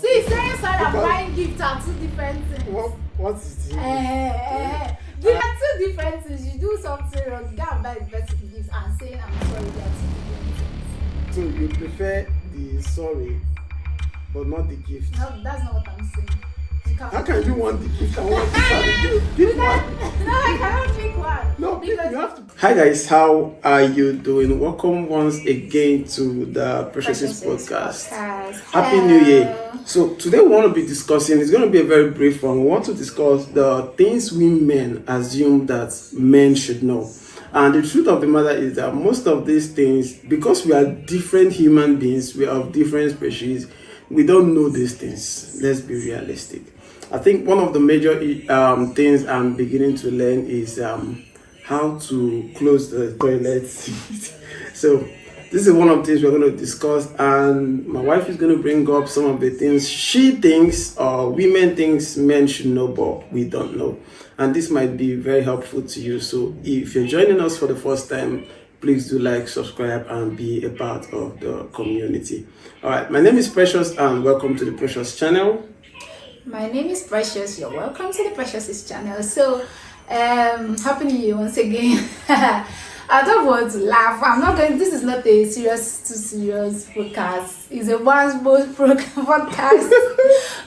See, saying sorry and buying gifts are two different things. What is it? There are two different things. You do something wrong, you gotta buy the person gifts and saying I'm sorry. They are two different things. So you prefer the sorry, but not the gift? No, that's not what I'm saying. How can you want the gift and want the sorry? Pick one. No, I cannot pick one. No, because you have to. Hi guys, how are you doing? Welcome once again to the Thepreciouses podcast. Happy New Year. So today we want to be discussing, it's going to be a very brief one. We want to discuss the things we men assume that men should know. And the truth of the matter is that most of these things, because we are different human beings, we are of different species, we don't know these things. Let's be realistic. I think one of the major things I'm beginning to learn is how to close the toilet seat. So this is one of the things we're going to discuss, and my wife is going to bring up some of the things she thinks or women thinks men should know but we don't know. And this might be very helpful to you. So if you're joining us for the first time, please do like, subscribe, and be a part of the community. All right, my name is Precious, and welcome to the Precious channel. my name is Precious. You're welcome to the Preciouses channel. So, happy New Year once again. I don't want to laugh. I'm not going. This is not a too serious podcast. It's a one-boat podcast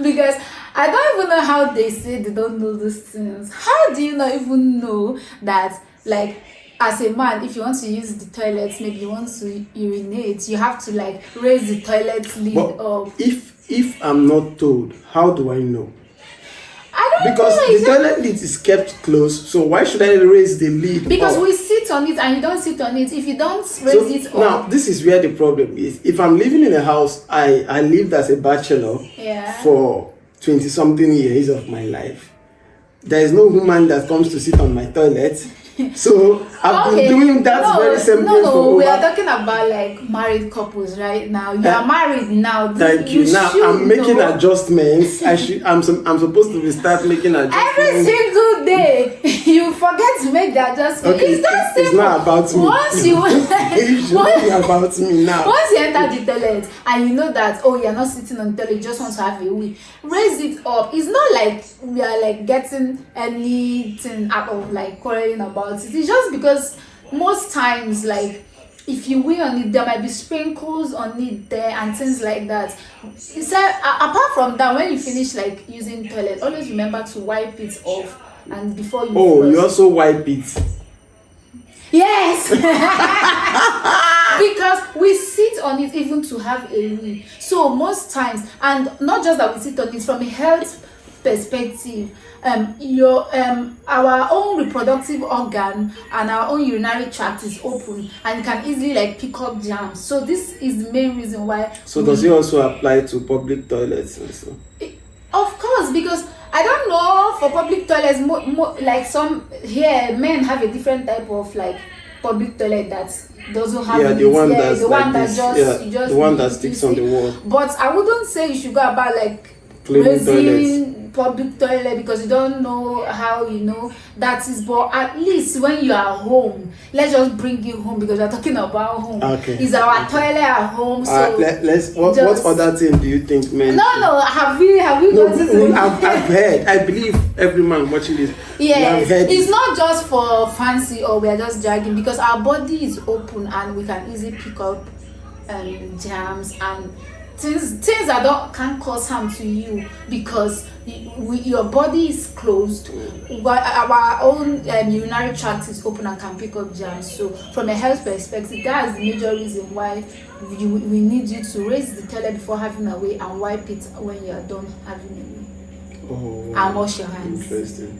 because I don't even know how they say they don't know these things. How do you not even know that, like, as a man, if you want to use the toilet, maybe you want to urinate, you have to like raise the toilet lid up. If I'm not told, how do I know? I don't because know. The toilet lid is kept closed, so why should I raise the lid because up? we sit on it and you don't sit on it. If you don't raise it up. Now, this is where the problem is. If I'm living in a house, I lived as a bachelor for 20-something years of my life. There is no woman that comes to sit on my toilet. So I've been doing that very simply for we are talking about like married couples right now. You are married now. Thank you. Now I'm making adjustments. I'm supposed to start making adjustments every single day. You forget to make the adjustment. Okay, it's not about me. Once you it's about me now. Once you enter the toilet and you know that you're not sitting on the toilet, you just want to have a wee, raise it up. It's not like we are like getting anything out of like quarreling about it. It's just because most times, like, if you wee on it, there might be sprinkles on it there and things like that. It's apart from that, when you finish like using toilet, always remember to wipe it off and before you flush. You also wipe it? Yes. Because we sit on it even to have a wee. So most times, and not just that we sit on it, from a health perspective, our own reproductive organ and our own urinary tract is open and can easily like pick up germs. So this is the main reason why. So does it also apply to public toilets also? Of course, because I don't know for public toilets, like some here men have a different type of like public toilet that doesn't have the one that sticks on the wall. But I wouldn't say you should go about like raising public toilet because you don't know how that is. But at least when you are home, let's just bring you home because we're talking about home. Okay. Is our toilet at home? So what other thing do you think men? No. Have you noticed? I've heard. I believe every man watching this. Yes, it's not just for fancy or we are just dragging, because our body is open and we can easily pick up germs and things that can't cause harm to you because your body is closed, but our own urinary tract is open and can pick up germs. So from a health perspective, that's the major reason why we need you to raise the toilet before having a wee and wipe it when you are done having a wee. And wash your hands. Interesting.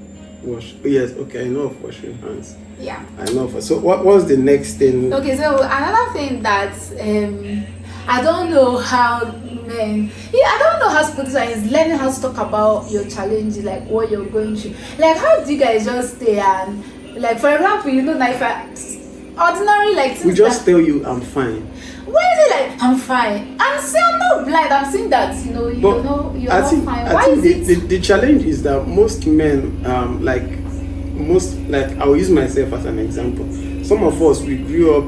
Yes, okay, I know of washing hands. Yeah. I know of. So what was the next thing? Okay, so another thing that I don't know how men, I don't know how to put this, is learning how to talk about your challenges, like what you're going through. Like, how do you guys just stay and, like, for example, like, if ordinary, like, we just tell you I'm fine. Why is it like I'm fine? I'm not blind. I'm saying that you're not fine. Why is it? The challenge is that most men, I'll use myself as an example. Some of us, we grew up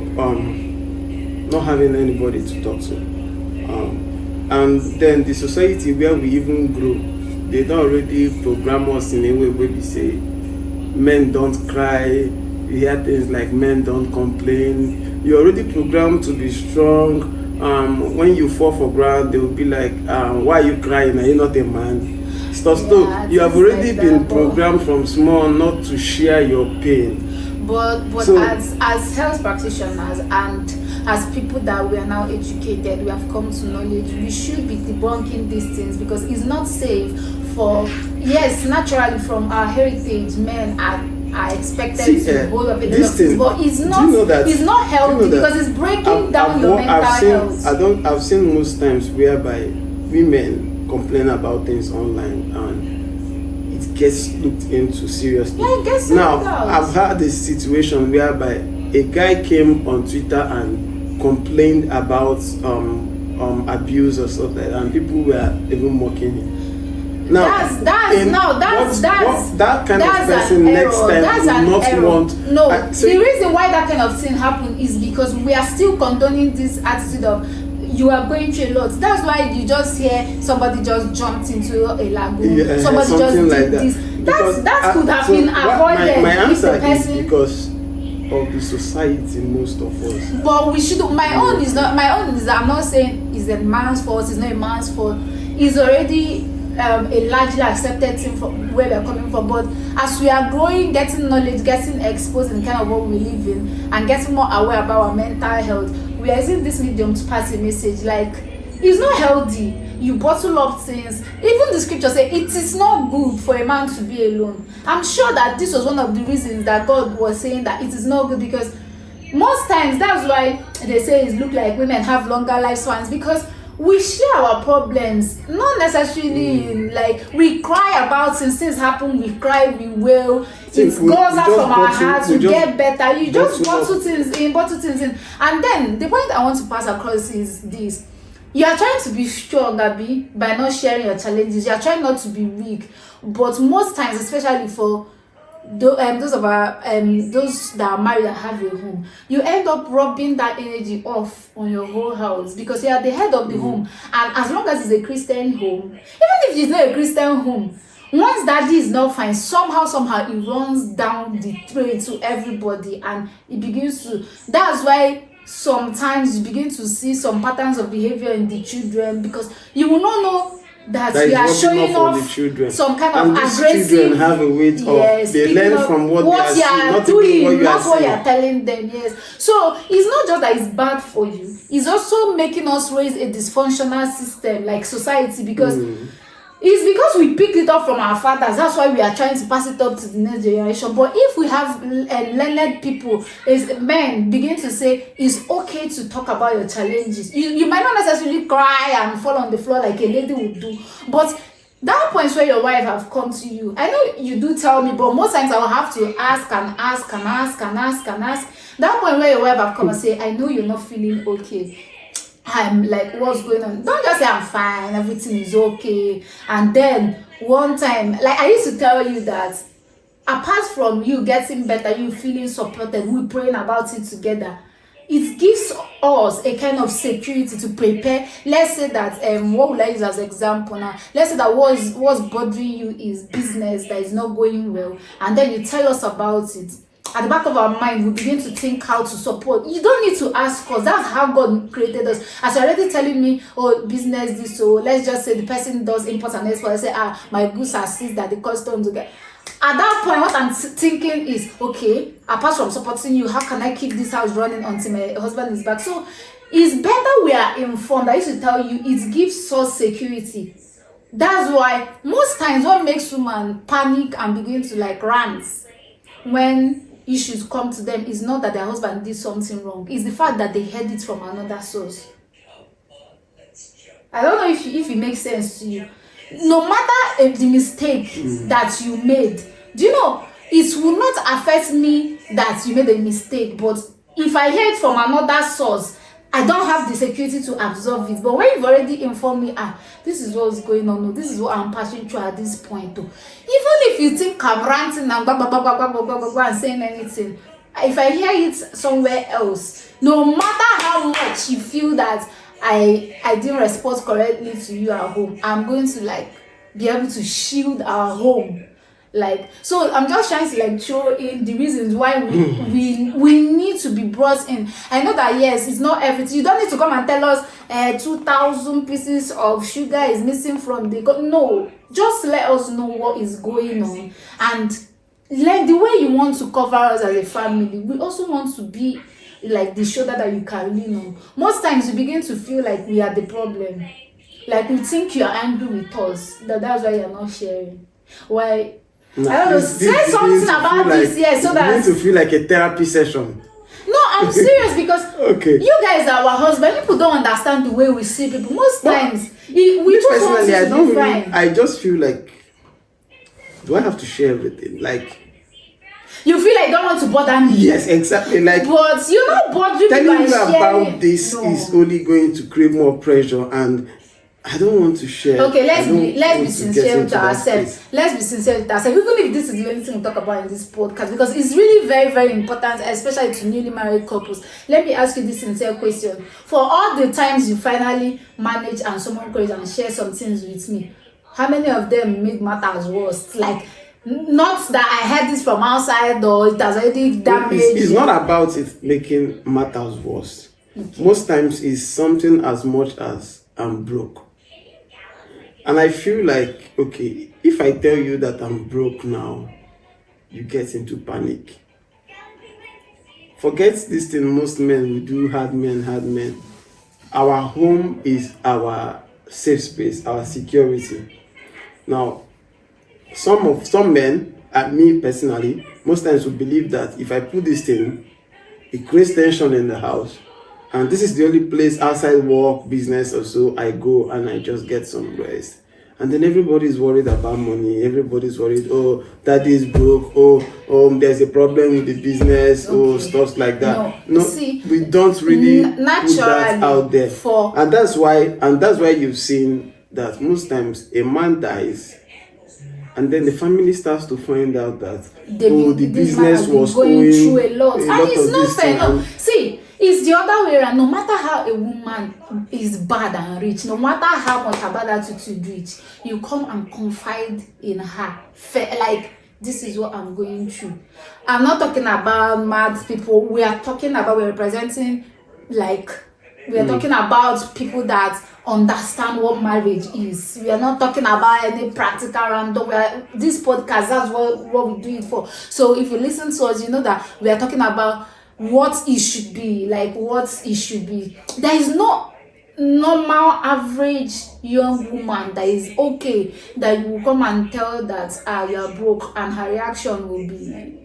not having anybody to talk to. and then the society where we even grow, they don't already program us in a way where we say men don't cry. You hear things like men don't complain. You're already programmed to be strong. When you fall for ground, they will be like, why are you crying? Are you not a man? You have already been programmed from small not to share your pain. But so, as health practitioners and as people that we are now educated, we have come to knowledge, we should be debunking these things, because it's not safe for, yes, naturally from our heritage, men are expected to hold up a lot of things, but it's not healthy, because it's breaking down your mental health. I've seen most times whereby women complain about things online and it gets looked into seriously. Yeah, it gets now I've had a situation whereby a guy came on Twitter and complained about abuse or stuff like that, and people were even mocking him. Now, that kind of person next time will not want. No, the reason why that kind of thing happened is because we are still condoning this attitude of you are going through a lot. That's why you just hear somebody just jumped into a lagoon, somebody just did like this. That could have been avoided. My answer is because of the society, most of us. But we should. My own is I'm not saying it's a man's fault. It's not a man's fault. It's already a largely accepted thing from where we're coming from. But as we are growing, getting knowledge, getting exposed in kind of what we live in, and getting more aware about our mental health, we are using this medium to pass a message. Like, it's not healthy. You bottle up things. Even the scripture say it is not good for a man to be alone. I'm sure that this was one of the reasons that God was saying that it is not good, because most times that's why they say it look like women have longer lifespans, because we share our problems, not necessarily like we cry about things happen, we cry, we wail, it goes out from our hearts, we get better. You just bottle things in, and then the point I want to pass across is this: you are trying to be strong, Abi, by not sharing your challenges. You are trying not to be weak, but most times, especially for those that are married and have a home, you end up rubbing that energy off on your whole house, because you are the head of the home. And as long as it's a Christian home, even if it's not a Christian home, once daddy is not fine, somehow it runs down the train to everybody, and it begins to. That's why sometimes you begin to see some patterns of behavior in the children, because you will not know that you are showing off some kind of aggressive. Children have a way of they learn from what they are doing, not what you are telling them. Yes, so it's not just that it's bad for you; it's also making us raise a dysfunctional system like society, because it's because we picked it up from our fathers. That's why we are trying to pass it up to the next generation. But if we have learned people, as men begin to say it's okay to talk about your challenges, you might not necessarily cry and fall on the floor like a lady would do, but that point where your wife have come to you, I know you do tell me, but most times I will have to ask. That point where your wife have come and say, I know you're not feeling okay, I'm like, what's going on? Don't just say I'm fine, everything is okay. And then one time, like I used to tell you that apart from you getting better, you feeling supported, we praying about it together, it gives us a kind of security to prepare. Let's say that what will I use as example now? Let's say that what's bothering you is business that is not going well, and then you tell us about it. At the back of our mind, we begin to think how to support. You don't need to ask us. That's how God created us. As you're already telling me, oh, business this, so let's just say the person does import and export. I say, my goods are seized that the customs will get. At that point, what I'm thinking is, okay, apart from supporting you, how can I keep this house running until my husband is back? So it's better we are informed. I used to tell you, it gives us security. That's why most times what makes women panic and begin to like rant when issues come to them is not that their husband did something wrong. It's the fact that they heard it from another source. I don't know if it makes sense to you. No matter the mistake that you made, do you know, it will not affect me that you made a mistake, but if I hear it from another source, I don't have the security to absorb it. But when you've already informed me, this is what's going on, this is what I'm passing through at this point, even if you think I'm ranting and and saying anything, if I hear it somewhere else, no matter how much you feel that I didn't respond correctly to you at home, I'm going to like be able to shield our home. Like, so I'm just trying to like throw in the reasons why we need to be brought in. I know that yes, it's not everything. You don't need to come and tell us 2,000 pieces of sugar is missing from the no. Just let us know what is going on, and like the way you want to cover us as a family, we also want to be like the shoulder that you can lean on. Most times you begin to feel like we are the problem. Like we think you are angry with us. That's why you're not sharing. Why? I don't know. Say something about this, yeah, so that it's going to feel like a therapy session. No, I'm serious because okay. You guys are our husband. People don't understand the way we see people. Most times, we just want personally, to be fine. I just feel like, do I have to share everything? Like, you feel like you don't want to bother me. Yes, exactly. Like, but you're not bothering me by telling you sharing. about this is only going to create more pressure, and I don't want to share. Okay, let's be sincere with ourselves. Let's be sincere with ourselves. Even if this is the only thing we talk about in this podcast, because it's really very, very important, especially to newly married couples. Let me ask you this sincere question. For all the times you finally manage and someone comes and share some things with me, how many of them make matters worse? Like, not that I heard this from outside or it has already damaged. It's not about it making matters worse. Okay. Most times it's something as much as I'm broke. And I feel like, okay, if I tell you that I'm broke now, you get into panic. Forget this thing most men will do, hard men. Our home is our safe space, our security. Now, some men, and me personally, most times will believe that if I put this thing, it creates tension in the house. And this is the only place outside work, business or so I go and I just get some rest. And then everybody's worried about money. Everybody's worried, oh, daddy is broke. Oh, there's a problem with the business. Okay. Oh, stuff like that. No, see, we don't really put that out there. And that's why you've seen that most times a man dies, and then the family starts to find out that the business was going through a lot. And it's not fair. No. See, it's the other way around. No matter how a woman is bad and rich, no matter how much her bad attitude reach, you come and confide in her. Like, this is what I'm going through. I'm not talking about mad people. We're representing, like, talking about people that understand what marriage is. We are not talking about any practical random. This podcast, that's what we do it for. So if you listen to us, you know that we are talking about what it should be, like what it should be. There is no normal average young woman that is okay that you will come and tell that you are broke, and her reaction will be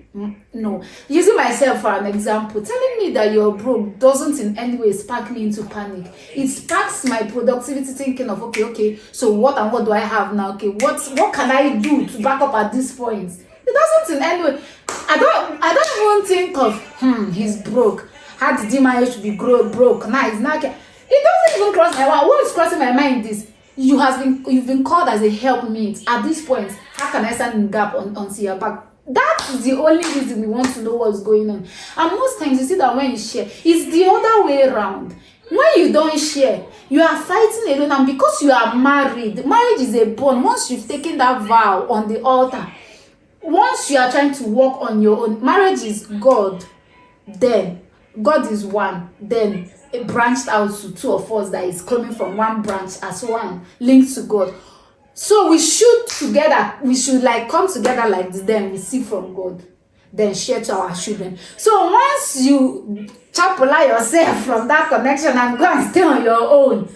no. Using myself for an example, telling me that you're broke doesn't in any way spark me into panic. It sparks my productivity, thinking of okay, so what do I have now? Okay, what can I do to back up at this point? It doesn't in any way. I don't even think of he's broke. How did he manage to be broke? Now he's not. It doesn't even cross my mind. What is crossing my mind is you've been called as a helpmate. At this point, how can I stand in the gap onto your back? That's the only reason we want to know what's going on. And most times you see that when you share, it's the other way around. When you don't share, you are fighting alone, and because you are married, marriage is a bond. Once you've taken that vow on the altar, once you are trying to walk on your own, marriage is God. Then God is one. Then it branched out to two of us that is coming from one branch as one, linked to God. So we should like come together like this, then receive from God, then share to our children. So once you chapela yourself from that connection and go and stay on your own,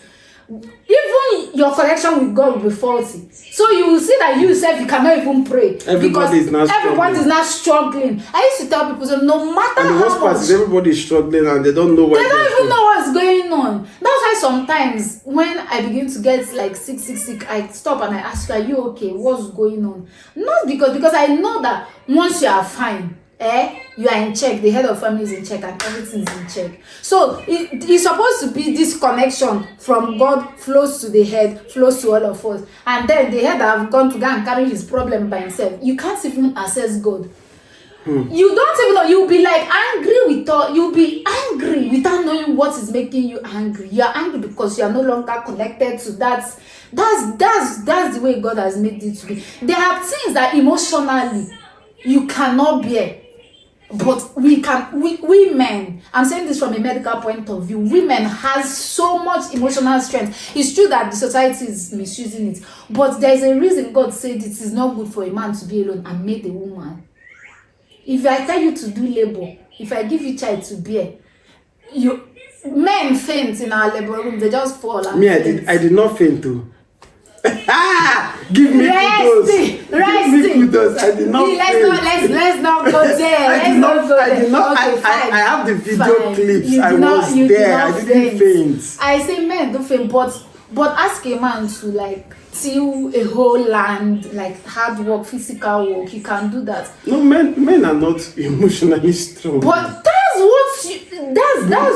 even your connection with God will be faulty. So you will see that you yourself, you cannot even pray. Everybody is not struggling. I used to tell people, so no matter how much. And the worst part is everybody is struggling and they don't know what. They don't even know what's going on. That's why sometimes when I begin to get like sick, I stop and I ask, are you okay? What's going on? Not because I know that once you are fine, you are in check, the head of family is in check, and everything is in check. So it's supposed to be this connection from God flows to the head, flows to all of us. And then the head have gone to go and carry his problem by himself. You can't even access God. You don't even know. You'll be like you'll be angry without knowing what is making you angry. You are angry because you are no longer connected to that. That's the way God has made it to be. There are things that emotionally you cannot bear. But we men, I'm saying this from a medical point of view, women has so much emotional strength. It's true that the society is misusing it, but there's a reason God said it is not good for a man to be alone and made a woman. If I tell you to do labor, if I give you child to bear, men faint in our labor room, they just fall. And I did not faint too. Give me kudos. Give me kudos. I did not faint. Let's not go there. I have the video clips. I was there. I didn't faint. I say men do faint, but ask a man to like till a whole land, like hard work, physical work, you can do that. No, men are not emotionally strong. But that's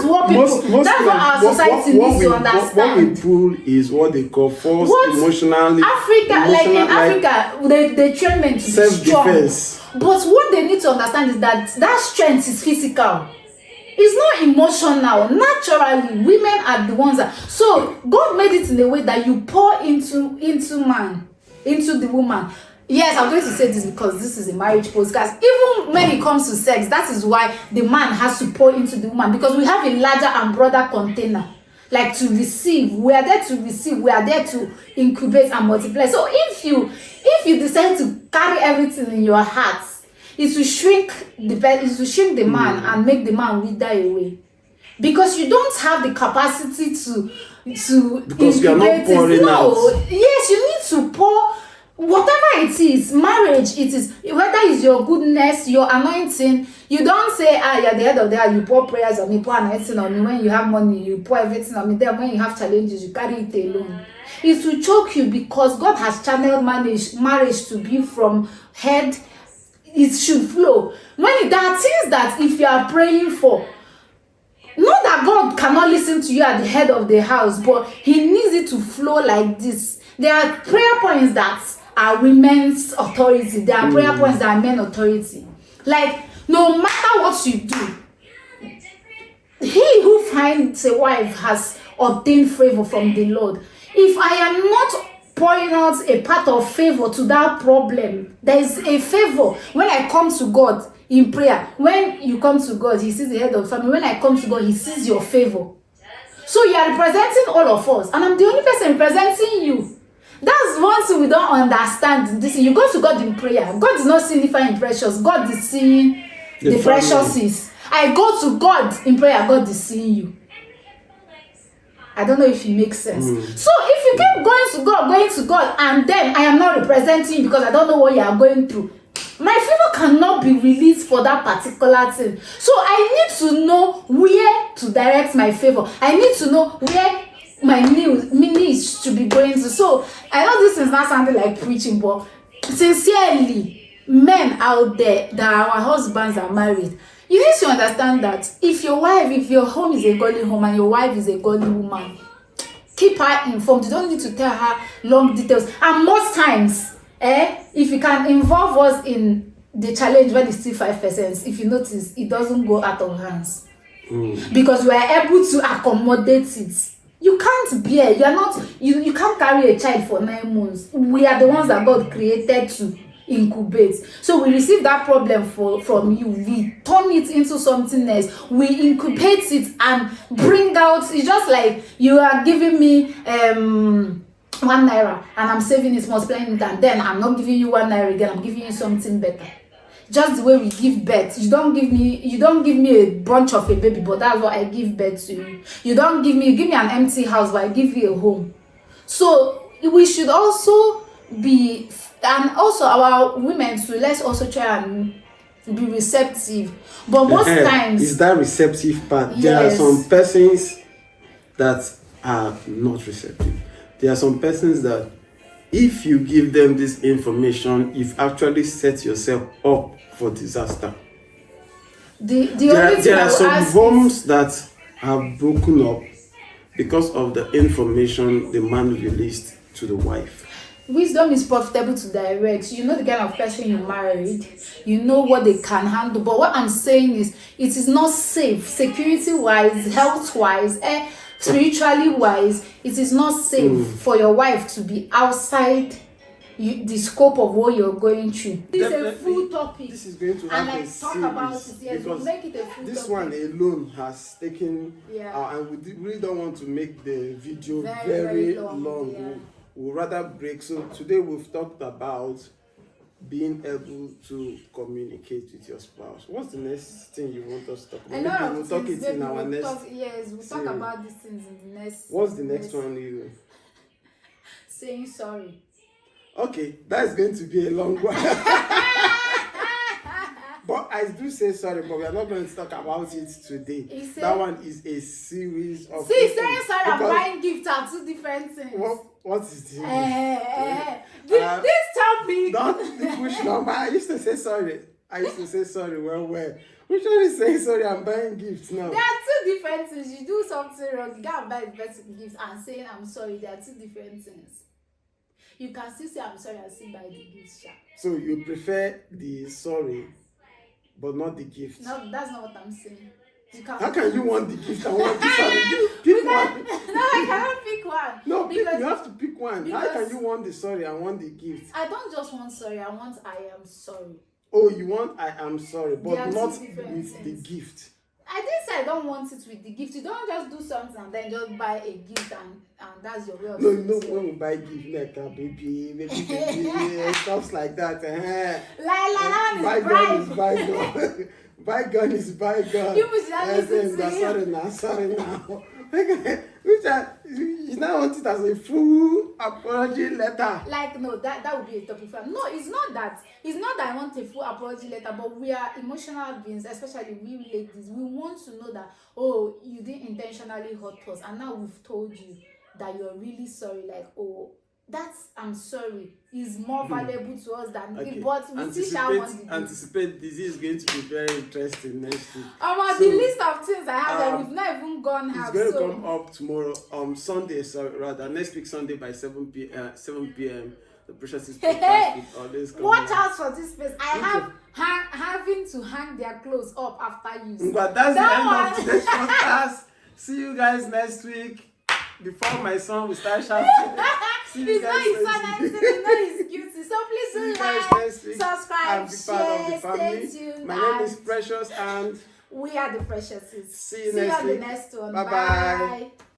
what people, that's what our society needs to understand. What we pull is what they call force emotionally. Africa, they train men to be strong. But what they need to understand is that strength is physical. It's not emotional. Naturally, women are the ones that. So God made it in a way that you pour into the woman. Yes, I'm going to say this because this is a marriage podcast. Even when it comes to sex, that is why the man has to pour into the woman, because we have a larger and broader container, like to receive. We are there to receive. We are there to incubate and multiply. So if you decide to carry everything in your heart, it will shrink the man and make the man wither away, because you don't have the capacity to because you are not pouring out. Yes, you need to pour. Whatever it is, marriage, it is, whether it's your goodness, your anointing, you don't say, you're the head of the house, you pour prayers on me, pour anointing on me. When you have money, you pour everything on me. Then when you have challenges, you carry it alone. It will choke you, because God has channeled marriage to be from head, it should flow. When there are things that if you are praying for, not that God cannot listen to you at the head of the house, but He needs it to flow like this. There are prayer points that are women's authority. There are prayer points that are men authority. Like, no matter what you do, he who finds a wife has obtained favor from the Lord. If I am not pouring out a part of favor to that problem, there is a favor. When I come to God in prayer, when you come to God, He sees the head of the family. When I come to God, He sees your favor. So you are representing all of us, and I'm the only person representing you. That's one thing we don't understand. This, you go to God in prayer. God is not seeing the fine precious. God is seeing the preciouses. I go to God in prayer. God is seeing you. I don't know if it makes sense. So if you keep going to God, and then I am not representing you because I don't know what you are going through, my favor cannot be released for that particular thing. So I need to know where to direct my favor. I need to know where my needs should be going to. So I know this is not sounding like preaching, but sincerely, men out there that our husbands are married, you need to understand that if your home is a godly home and your wife is a godly woman, keep her informed. You don't need to tell her long details. And most times, if you can involve us in the challenge when it's still 5%, if you notice, it doesn't go out of hands. Because we are able to accommodate it. You can't bear. You can't carry a child for 9 months. We are the ones that God created to incubate. So we receive that problem from you. We turn it into something else. We incubate it and bring out. It's just like you are giving me 1 naira and I'm saving it, multiplying it, and then I'm not giving you 1 naira again. I'm giving you something better. Just the way we give birth. You don't give me a bunch of a baby, but that's what I give birth to you. You give me an empty house, but I give you a home. So we should also be, and also our women too, let's also try and be receptive. But most times is that receptive part. Yes. There are some persons that are not receptive. There are some persons that if you give them this information, you've actually set yourself up for disaster. There are some homes that have broken up because of the information the man released to the wife. Wisdom is profitable to direct. You know the kind of person you married. You know what they can handle. But what I'm saying is, it is not safe, security-wise, health-wise, spiritually wise. It is not safe for your wife to be outside the scope of what you're going through. This is a full topic. This is going to have a talk about it. series Yes, we'll because make it a full this topic. one alone has taken, Yeah. and we really don't want to make the video Very, very very long, long. yeah. We'll rather break. So today we've talked about being able to communicate with your spouse. What's the next thing you want us to talk about? A lot Maybe of we'll talk things, it in maybe our we'll next talk, yes, we'll talk series. about these things in the next. What's the next one, Lilo? Saying sorry. Okay, that is going to be a long one. But I do say sorry, but we are not going to talk about it today. That one is a series of. See, saying sorry and buying gifts are two different things. What is this? This topic. Don't push number. I used to say sorry. Well. Which one is saying sorry and buying gifts now? There are two different things. You do something wrong, you can't buy the person gifts, and saying I'm sorry. There are two different things. You can still say I'm sorry and still buy the gifts. So you prefer the sorry, but not the gift? No, that's not what I'm saying. How can you want the gift and want the sorry? Pick one. No, I cannot pick one. No, you have to pick one. How can you want the sorry and want the gift? I don't just want sorry, I want I am sorry. Oh, you want I am sorry, but not with the gift. I didn't say I don't want it with the gift. You don't just do something and then just buy a gift and that's your way of No, you know when we buy gift like a baby, stuff like that. Bygone is bygone. Bygone is bygone. You must listen to him. Sorry now. You now want it as a full apology letter. Like, no, that would be a topic for. No, it's not that. It's not that I want a full apology letter, but we are emotional beings, especially we ladies. We want to know that, oh, you didn't intentionally hurt us, and now we've told you that you're really sorry. Like, oh, that's I'm sorry is more valuable to us than it, but we still shall want the gift. Anticipate this is going to be very interesting next week. The list of things I have that we've not even gone half. It's going to come up tomorrow, Sunday, next week Sunday by 7 p.m. Thepreciouses podcast with all this. Watch out for this place. I have having to hang their clothes up after use. But that's the end of today's podcast. See you guys next week. Before my son will start shouting. He's not his son, he's not his cutie. So please like, subscribe, share, stay tuned. My name is Precious and we are the Preciouses. See you next week. On the next one. Bye.